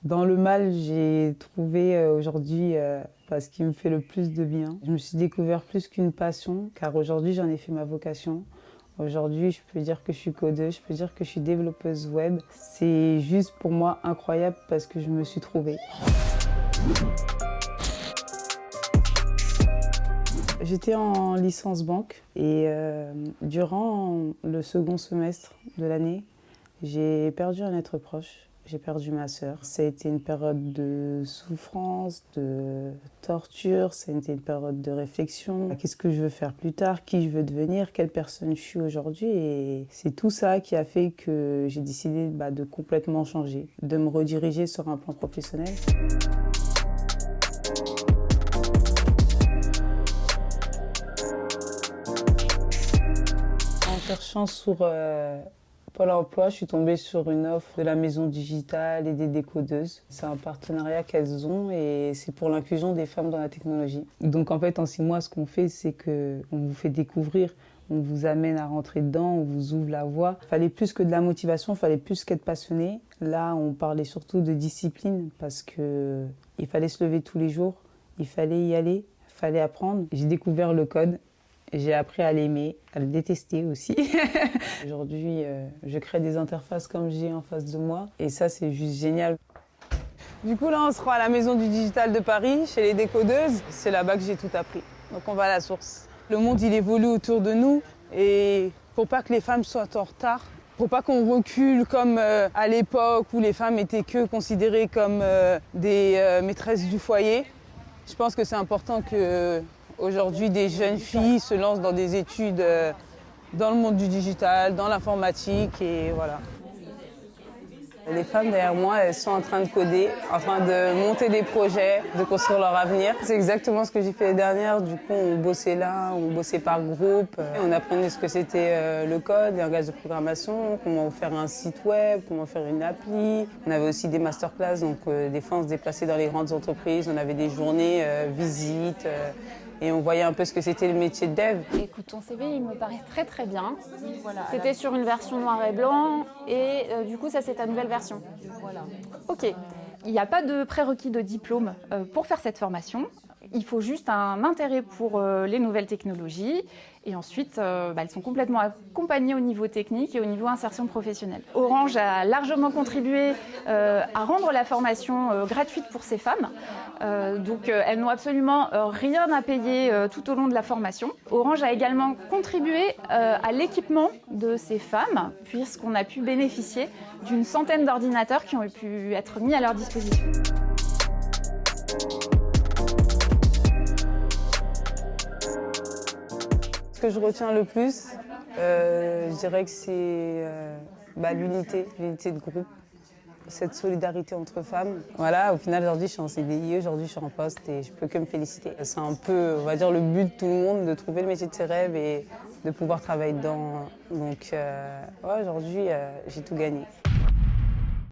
Dans le mal, j'ai trouvé aujourd'hui ce qui me fait le plus de bien. Je me suis découvert plus qu'une passion, car aujourd'hui j'en ai fait ma vocation. Aujourd'hui, je peux dire que je suis codeuse, je peux dire que je suis développeuse web. C'est juste pour moi incroyable parce que je me suis trouvée. J'étais en licence banque et durant le second semestre de l'année, j'ai perdu un être proche. J'ai perdu ma sœur. Ça a été une période de souffrance, de torture, ça a été une période de réflexion. Qu'est-ce que je veux faire plus tard? Qui je veux devenir? Quelle personne je suis aujourd'hui? Et c'est tout ça qui a fait que j'ai décidé de complètement changer, de me rediriger sur un plan professionnel. En cherchant sur Pôle emploi, je suis tombée sur une offre de la Maison Digitale et des décodeuses. C'est un partenariat qu'elles ont et c'est pour l'inclusion des femmes dans la technologie. Donc en fait, en 6 mois, ce qu'on fait, c'est qu'on vous fait découvrir, on vous amène à rentrer dedans, on vous ouvre la voie. Il fallait plus que de la motivation, il fallait plus qu'être passionné. Là, on parlait surtout de discipline parce qu'il fallait se lever tous les jours, il fallait y aller, il fallait apprendre. J'ai découvert le code. J'ai appris à l'aimer, à le détester aussi. Aujourd'hui, je crée des interfaces comme j'ai en face de moi et ça, c'est juste génial. Du coup, là, on se rend à la Maison du Digital de Paris, chez les décodeuses. C'est là-bas que j'ai tout appris. Donc, on va à la source. Le monde, il évolue autour de nous et pour pas que les femmes soient en retard, pour pas qu'on recule comme à l'époque où les femmes étaient considérées comme des maîtresses du foyer, je pense que c'est important que aujourd'hui, des jeunes filles se lancent dans des études dans le monde du digital, dans l'informatique et voilà. Les femmes derrière moi, elles sont en train de coder, en train de monter des projets, de construire leur avenir. C'est exactement ce que j'ai fait l'année dernière. Du coup, on bossait là, on bossait par groupe. On apprenait ce que c'était le code, les langages de programmation, comment faire un site web, comment faire une appli. On avait aussi des masterclass, donc des fois on se déplaçait dans les grandes entreprises, on avait des journées visites. Et on voyait un peu ce que c'était le métier de dev. Écoute, ton CV, il me paraît très très bien. Voilà, c'était sur une version noir et blanc et du coup, ça c'est ta nouvelle version. Voilà. Ok. Il n'y a pas de prérequis de diplôme pour faire cette formation. Il faut juste un intérêt pour les nouvelles technologies et ensuite elles sont complètement accompagnées au niveau technique et au niveau insertion professionnelle. Orange a largement contribué à rendre la formation gratuite pour ces femmes. Donc elles n'ont absolument rien à payer tout au long de la formation. Orange a également contribué à l'équipement de ces femmes puisqu'on a pu bénéficier d'une centaine d'ordinateurs qui ont pu être mis à leur disposition. Ce que je retiens le plus, je dirais que c'est l'unité de groupe, cette solidarité entre femmes. Voilà, au final, aujourd'hui, je suis en CDI, aujourd'hui, je suis en poste et je peux que me féliciter. C'est un peu, on va dire, le but de tout le monde, de trouver le métier de ses rêves et de pouvoir travailler dedans. Donc, aujourd'hui, j'ai tout gagné.